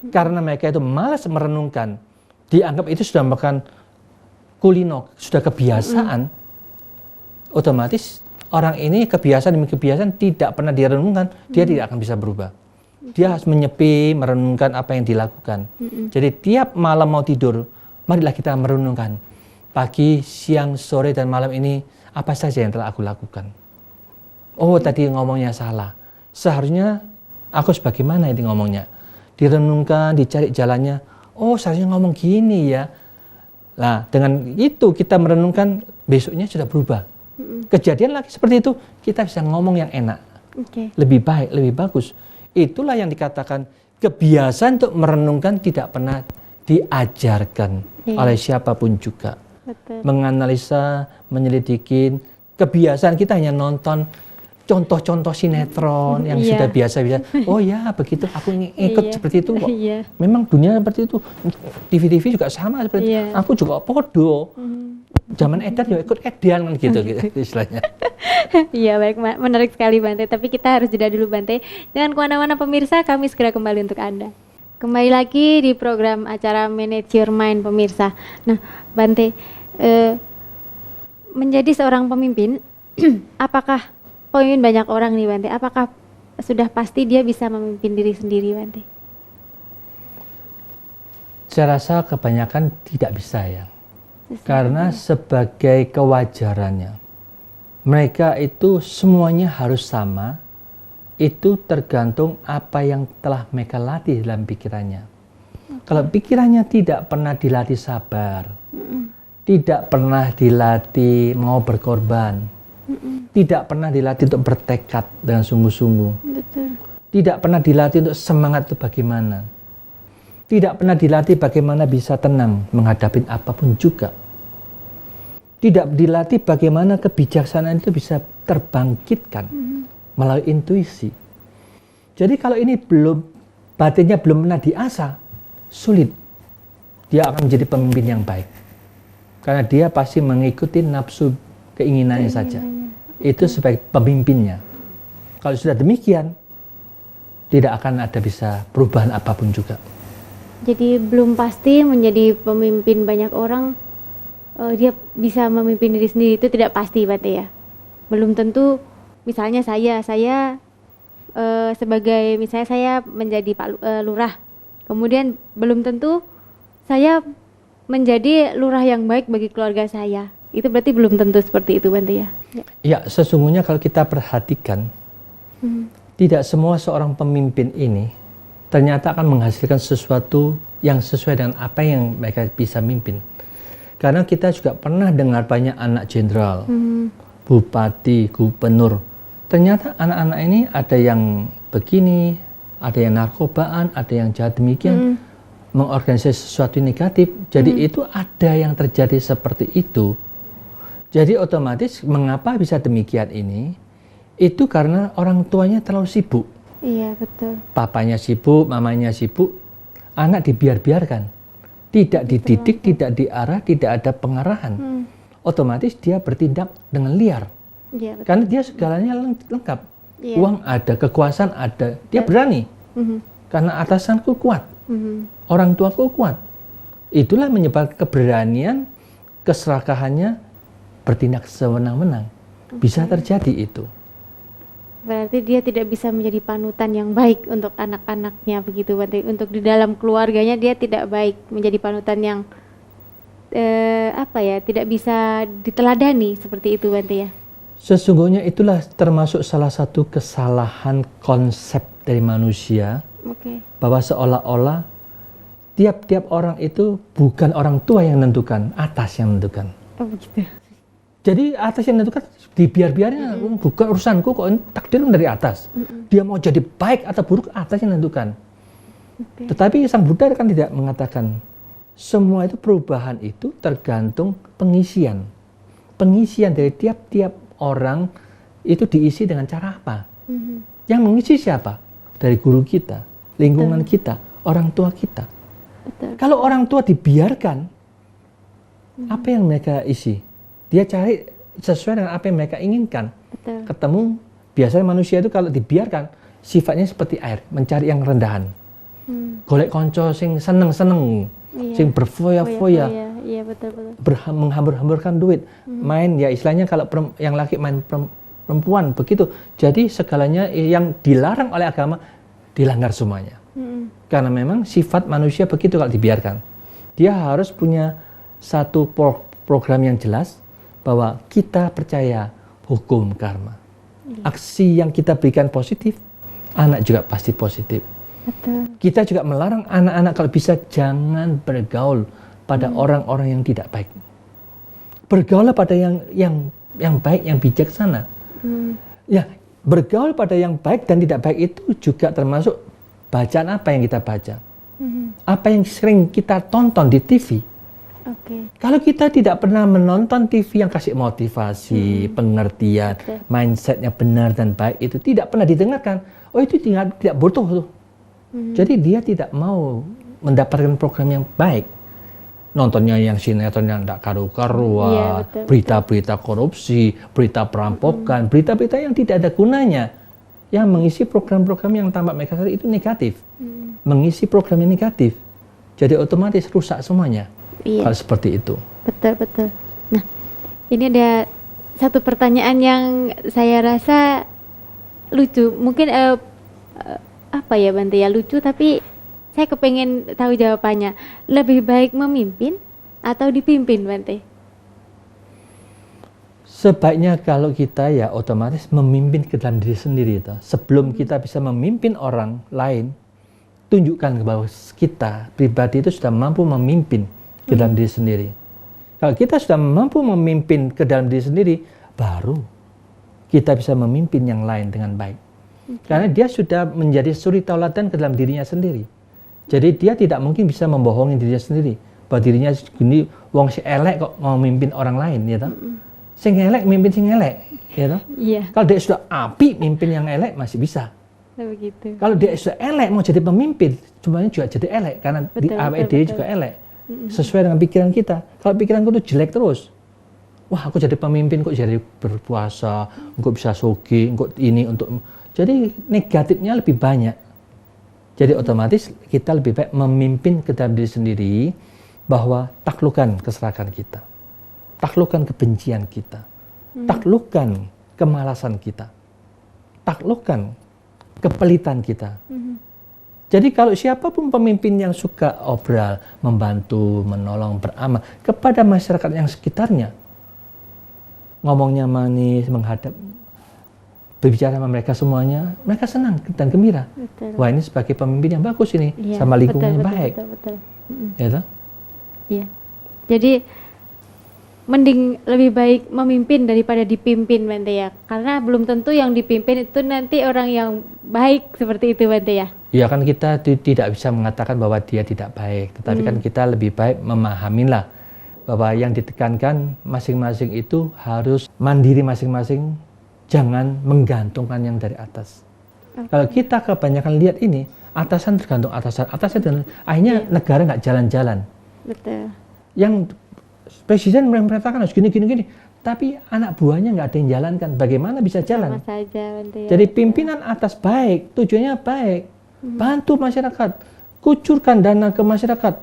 Karena mereka itu malas merenungkan. Dianggap itu sudah makan kulino, sudah kebiasaan. Otomatis orang ini kebiasaan demi kebiasaan tidak pernah direnungkan, dia tidak akan bisa berubah. Dia harus menyepi, merenungkan apa yang dilakukan. Jadi tiap malam mau tidur, marilah kita merenungkan. Pagi, siang, sore, dan malam ini apa saja yang telah aku lakukan. Oh tadi ngomongnya salah. Seharusnya aku sebagaimana ini ngomongnya. Direnungkan, dicari jalannya. Oh seharusnya ngomong gini ya. Nah dengan itu kita merenungkan, besoknya sudah berubah. Kejadian lagi seperti itu, kita bisa ngomong yang enak. Lebih baik, lebih bagus. Itulah yang dikatakan kebiasaan untuk merenungkan tidak pernah diajarkan oleh siapapun juga. Betul. menganalisa, menyelidikin. Kebiasaan kita hanya nonton contoh-contoh sinetron yang sudah biasa-biasa. Oh ya, begitu, aku ikut seperti itu kok. Memang dunia seperti itu. TV-TV juga sama seperti itu. Aku juga podo. Zaman edan ya ikut edan kan gitu istilahnya. Iya, baik, menarik sekali Bante. Tapi kita harus jeda dulu Bante. Jangan kemana-mana pemirsa, kami segera kembali untuk Anda. Kembali lagi di program acara Manage Your Mind pemirsa. Nah, Bante, menjadi seorang pemimpin, apakah pemimpin banyak orang nih Bante, apakah sudah pasti dia bisa memimpin diri sendiri Bante? Saya rasa kebanyakan tidak bisa ya. Karena sebagai kewajarannya, mereka itu semuanya harus sama, itu tergantung apa yang telah mereka latih dalam pikirannya. Kalau pikirannya tidak pernah dilatih sabar, tidak pernah dilatih mau berkorban, tidak pernah dilatih untuk bertekad dengan sungguh-sungguh, tidak pernah dilatih untuk semangat itu bagaimana, tidak pernah dilatih bagaimana bisa tenang menghadapi apapun juga, tidak dilatih bagaimana kebijaksanaan itu bisa terbangkitkan melalui intuisi. Jadi kalau ini batinnya belum pernah diasah, sulit dia akan menjadi pemimpin yang baik. Karena dia pasti mengikuti nafsu keinginannya saja. Itu sebagai pemimpinnya. Kalau sudah demikian, tidak akan ada bisa perubahan apapun juga. Jadi belum pasti menjadi pemimpin banyak orang, dia bisa memimpin diri sendiri, itu tidak pasti Bante ya. Belum tentu, misalnya saya sebagai, misalnya saya menjadi Pak Lurah, kemudian belum tentu saya menjadi lurah yang baik bagi keluarga saya. Itu berarti belum tentu seperti itu Bante ya? Ya, sesungguhnya kalau kita perhatikan, tidak semua seorang pemimpin ini ternyata akan menghasilkan sesuatu yang sesuai dengan apa yang mereka bisa mimpin. Karena kita juga pernah dengar banyak anak jenderal, bupati, gubernur. Ternyata anak-anak ini ada yang begini, ada yang narkobaan, ada yang jahat demikian, mengorganisasi sesuatu negatif. Jadi itu ada yang terjadi seperti itu. Jadi otomatis mengapa bisa demikian ini? Itu karena orang tuanya terlalu sibuk. Iya, betul. Papanya sibuk, mamanya sibuk, anak dibiarkan. Tidak dididik, tidak diarah, tidak ada pengarahan. Otomatis dia bertindak dengan liar. Iya, karena dia segalanya lengkap. Uang ada, kekuasaan ada, dia berani. Karena atasanku kuat. Orang tuaku kuat. Itulah menyebabkan keberanian, keserakahannya bertindak sewenang-wenang. Bisa terjadi itu. Berarti dia tidak bisa menjadi panutan yang baik untuk anak-anaknya begitu Bante. Untuk di dalam keluarganya dia tidak baik menjadi panutan yang tidak bisa diteladani seperti itu Bante ya. Sesungguhnya itulah termasuk salah satu kesalahan konsep dari manusia. Bahwa seolah-olah tiap-tiap orang itu bukan orang tua yang menentukan, atas yang menentukan. Oh begitu. Jadi atas yang menentukan, dibiar-biarnya, bukan urusanku kok, takdir dari atas. Dia mau jadi baik atau buruk, atas yang menentukan. Tetapi Sang Buddha kan tidak mengatakan, semua itu perubahan itu tergantung pengisian. Pengisian dari tiap-tiap orang itu diisi dengan cara apa? Yang mengisi siapa? Dari guru kita, lingkungan kita, orang tua kita. Kalau orang tua dibiarkan, apa yang mereka isi? Dia cari sesuai dengan apa yang mereka inginkan. Ketemu, biasanya manusia itu kalau dibiarkan, sifatnya seperti air, mencari yang rendahan. Golek konco sing seneng-seneng, sing berfoya-foya, menghambur-hamburkan duit, main ya istilahnya kalau yang laki main perempuan begitu. Jadi segalanya yang dilarang oleh agama dilanggar semuanya. Karena memang sifat manusia begitu kalau dibiarkan. Dia harus punya satu program yang jelas bahwa kita percaya hukum karma. Aksi yang kita berikan positif, anak juga pasti positif. Kita juga melarang anak-anak kalau bisa jangan bergaul pada orang-orang yang tidak baik. Bergaul pada yang baik, yang bijaksana. Ya, bergaul pada yang baik dan tidak baik itu juga termasuk bacaan apa yang kita baca. Apa yang sering kita tonton di TV. Oke. Kalau kita tidak pernah menonton TV yang kasih motivasi, pengertian, mindsetnya benar dan baik, itu tidak pernah didengarkan. Oh, itu tidak butuh tuh. Jadi dia tidak mau mendapatkan program yang baik. Nontonnya yang sinetron yang tidak karu-karuan, berita-berita korupsi, berita perampokan, berita-berita yang tidak ada gunanya. Yang mengisi program-program yang tampak mereka itu negatif. Mengisi program yang negatif. Jadi otomatis rusak semuanya. Kalau seperti itu. Betul. Nah, ini ada satu pertanyaan yang saya rasa lucu. Mungkin apa ya Bante ya, lucu, tapi saya kepengen tahu jawabannya. Lebih baik memimpin atau dipimpin, Bante? Sebaiknya kalau kita ya otomatis memimpin ke dalam diri sendiri. Sebelum kita bisa memimpin orang lain, tunjukkan bahwa kita pribadi itu sudah mampu memimpin ke dalam diri sendiri. Kalau kita sudah mampu memimpin ke dalam diri sendiri, baru kita bisa memimpin yang lain dengan baik. Karena dia sudah menjadi suri tauladan ke dalam dirinya sendiri. Jadi dia tidak mungkin bisa membohongi dirinya sendiri. Bahwa dirinya gini, wong si elek kok mau memimpin orang lain, ya toh? Sing elek mimpin sing elek, ya toh? Kalau dia sudah api mimpin yang elek masih bisa. Begitu. Kalau dia sudah elek mau jadi pemimpin, semuanya juga jadi elek karena di AWD juga elek. Sesuai dengan pikiran kita. Kalau pikiranku itu jelek terus, wah aku jadi pemimpin kok jadi berpuasa, kok bisa sogi, kok ini untuk, jadi negatifnya lebih banyak. Jadi otomatis kita lebih baik memimpin ke dalam diri sendiri, bahwa taklukkan keserakahan kita, taklukkan kebencian kita, taklukkan kemalasan kita, taklukkan kepelitan kita. Jadi kalau siapapun pemimpin yang suka obral, membantu, menolong, beramal kepada masyarakat yang sekitarnya, ngomongnya manis, menghadap, berbicara sama mereka semuanya, mereka senang dan gembira. Wah, ini sebagai pemimpin yang bagus ini, sama lingkungan yang baik. Ya, iya. Jadi mending lebih baik memimpin daripada dipimpin, Bante ya. Karena belum tentu yang dipimpin itu nanti orang yang baik seperti itu, Bante ya. Ya kan kita tidak bisa mengatakan bahwa dia tidak baik, tetapi kan kita lebih baik memahamilah bahwa yang ditekankan masing-masing itu harus mandiri masing-masing, jangan menggantungkan yang dari atas. Kalau kita kebanyakan lihat ini, atasan tergantung atasan dan akhirnya negara nggak jalan-jalan. Betul. Yang presiden memerintahkan harus gini, tapi anak buahnya nggak ada yang jalankan. Bagaimana bisa jalan? Sama saja, Bante ya. Jadi pimpinan atas baik, tujuannya baik, bantu masyarakat, kucurkan dana ke masyarakat.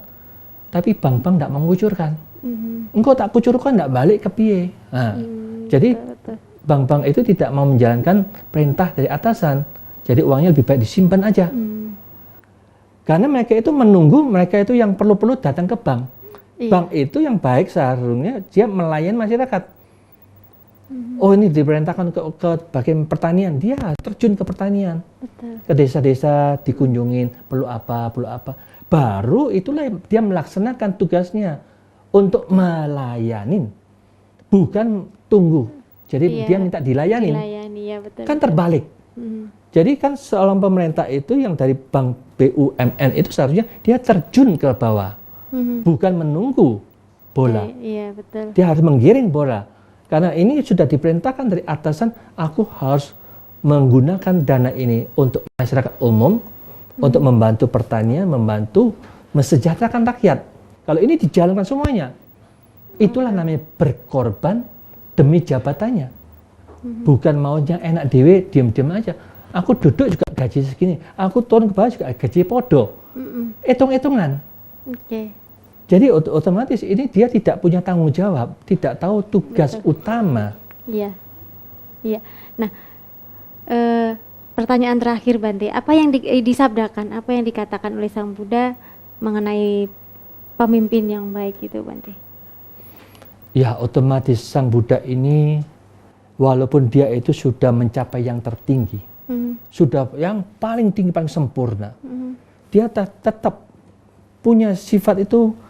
Tapi bank-bank nggak mengucurkan. Engkau tak kucurkan nggak balik ke piye. Nah, jadi bank-bank itu tidak mau menjalankan perintah dari atasan. Jadi uangnya lebih baik disimpan aja. Karena mereka itu menunggu, mereka itu yang perlu-perlu datang ke bank. Bank itu yang baik seharusnya dia melayani masyarakat. Oh, ini diperintahkan ke bagian pertanian, dia terjun ke pertanian. Ke desa-desa dikunjungin, perlu apa. Baru itulah dia melaksanakan tugasnya untuk melayani, bukan tunggu. Jadi dia minta dilayanin. Ya, betul, kan terbalik. Jadi kan seorang pemerintah itu yang dari bank BUMN itu seharusnya dia terjun ke bawah. Bukan menunggu bola. Iya, betul. Dia harus menggiring bola. Karena ini sudah diperintahkan dari atasan, aku harus menggunakan dana ini untuk masyarakat umum, untuk membantu pertanian, membantu mesejahterakan rakyat. Kalau ini dijalankan semuanya, itulah namanya berkorban demi jabatannya. Bukan maunya enak dewe, diam-diam aja. Aku duduk juga gaji segini, aku turun ke bawah juga gaji podo. Hitung-hitungan. Jadi otomatis ini dia tidak punya tanggung jawab, tidak tahu tugas utama. Iya. Nah, pertanyaan terakhir, Bante, apa yang disabdakan, apa yang dikatakan oleh Sang Buddha mengenai pemimpin yang baik itu, Bante? Ya, otomatis Sang Buddha ini walaupun dia itu sudah mencapai yang tertinggi, sudah yang paling tinggi, paling sempurna, dia tetap punya sifat itu.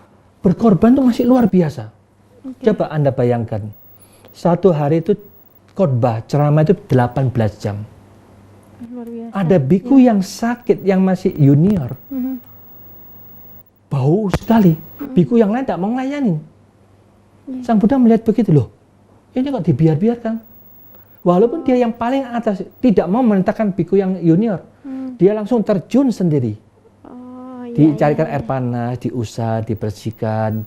Berkorban itu masih luar biasa. Coba Anda bayangkan, satu hari itu khotbah, ceramah itu 18 jam. Luar biasa. Ada biku yang sakit, yang masih junior. bau sekali. Biku yang lain tidak mau melayani. Sang Buddha melihat begitu, loh, ini kok dibiarkan. Walaupun dia yang paling atas tidak mau memerintahkan biku yang junior, dia langsung terjun sendiri. Dicarikan air panas, diusap, dibersihkan.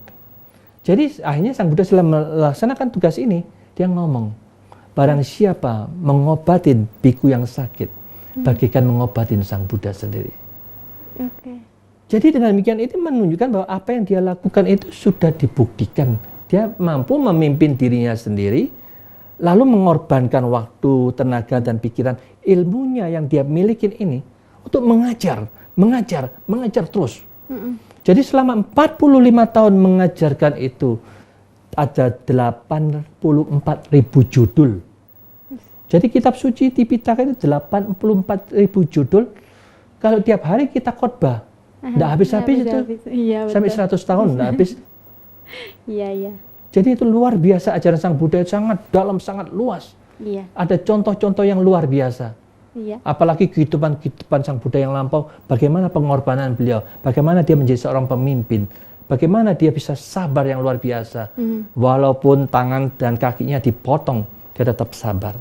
Jadi akhirnya Sang Buddha setelah melaksanakan tugas ini, dia ngomong, barang siapa mengobatin biku yang sakit, bagikan mengobatin Sang Buddha sendiri. Jadi dengan demikian itu menunjukkan bahwa apa yang dia lakukan itu sudah dibuktikan. Dia mampu memimpin dirinya sendiri, lalu mengorbankan waktu, tenaga, dan pikiran, ilmunya yang dia miliki ini untuk mengajar terus. Jadi selama 45 tahun mengajarkan itu, ada 84.000 judul. Jadi kitab suci Tipitaka itu 84.000 judul. Kalau tiap hari kita khotbah, tidak habis-habis itu. Iya, sampai 100 tahun tidak habis. Iya. Jadi itu luar biasa, ajaran Sang Buddha itu sangat dalam, sangat luas. Iya. Ada contoh-contoh yang luar biasa. Iya. Apalagi kehidupan Sang Buddha yang lampau, bagaimana pengorbanan beliau, bagaimana dia menjadi seorang pemimpin, bagaimana dia bisa sabar yang luar biasa. Walaupun tangan dan kakinya dipotong, dia tetap sabar.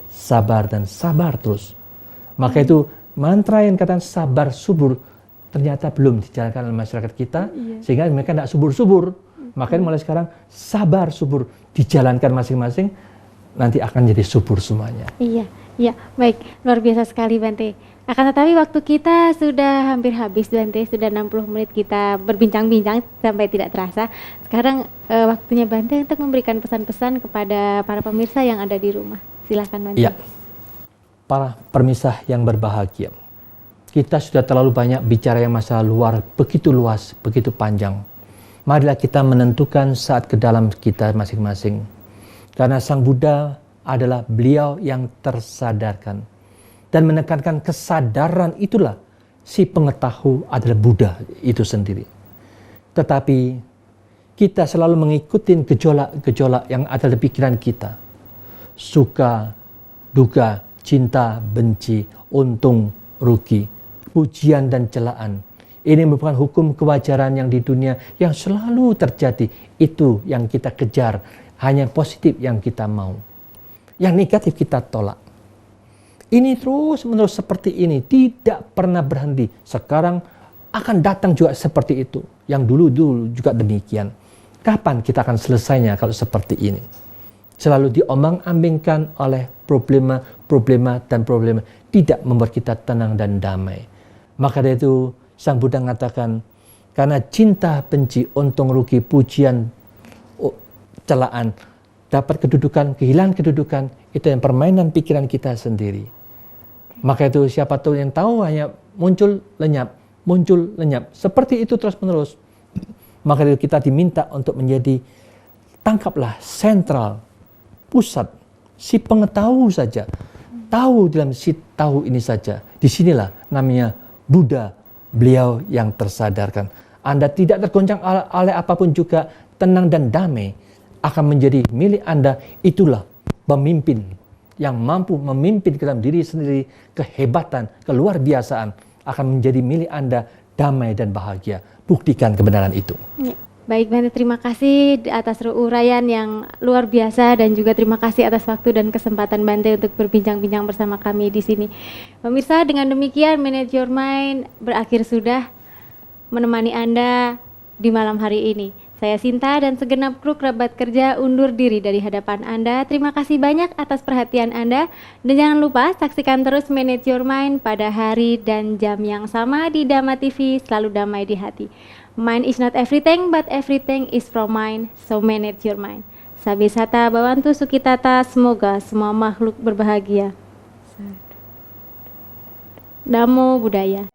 Sabar dan sabar terus. Maka itu mantra yang kata sabar subur, ternyata belum dijalankan oleh masyarakat kita, sehingga mereka tidak subur-subur. Makanya mulai sekarang sabar subur dijalankan masing-masing, nanti akan jadi subur semuanya. Iya, baik, luar biasa sekali Bante. Akan tetapi waktu kita sudah hampir habis Bante, sudah 60 menit kita berbincang-bincang sampai tidak terasa. Sekarang waktunya Bante untuk memberikan pesan-pesan kepada para pemirsa yang ada di rumah. Silakan Bante. Iya, para pemirsa yang berbahagia. Kita sudah terlalu banyak bicara yang masalah luar, begitu luas, begitu panjang. Marilah kita menentukan saat ke dalam kita masing-masing. Karena Sang Buddha adalah beliau yang tersadarkan. Dan menekankan kesadaran itulah si pengetahu adalah Buddha itu sendiri. Tetapi kita selalu mengikuti gejolak-gejolak yang ada di pikiran kita. Suka, duka, cinta, benci, untung, rugi, pujian dan celaan. Ini merupakan hukum kewajaran yang di dunia yang selalu terjadi. Itu yang kita kejar. Hanya positif yang kita mau. Yang negatif kita tolak. Ini terus-menerus seperti ini. Tidak pernah berhenti. Sekarang akan datang juga seperti itu. Yang dulu-dulu juga demikian. Kapan kita akan selesainya kalau seperti ini? Selalu diombang-ambingkan oleh problema. Tidak membuat kita tenang dan damai. Maka dari itu Sang Buddha mengatakan, karena cinta, benci, untung, rugi, pujian, celaan, dapat kedudukan, kehilangan kedudukan, itu yang permainan pikiran kita sendiri. Maka itu siapa tahu yang tahu hanya muncul, lenyap. Seperti itu terus-menerus. Maka itu kita diminta untuk menjadi, tangkaplah sentral, pusat, si pengetahu saja. Tahu dalam si tahu ini saja. Disinilah namanya Buddha. Beliau yang tersadarkan. Anda tidak tergoncang oleh apapun juga, tenang dan damai akan menjadi milik Anda. Itulah pemimpin yang mampu memimpin ke dalam diri sendiri, kehebatan, keluar biasaan akan menjadi milik Anda, damai dan bahagia. Buktikan kebenaran itu. Baik Bante, terima kasih atas uraian yang luar biasa dan juga terima kasih atas waktu dan kesempatan Bante untuk berbincang-bincang bersama kami di sini. Pemirsa, dengan demikian Manage Your Mind berakhir sudah menemani Anda di malam hari ini. Saya Sinta dan segenap kru kerabat kerja undur diri dari hadapan Anda. Terima kasih banyak atas perhatian Anda dan jangan lupa saksikan terus Manage Your Mind pada hari dan jam yang sama di Dhamma TV. Selalu damai di hati. Mind is not everything, but everything is from mind, so manage your mind. Sabi Sata Bhavantu Sukitata, semoga semua makhluk berbahagia. Namo Buddhaya.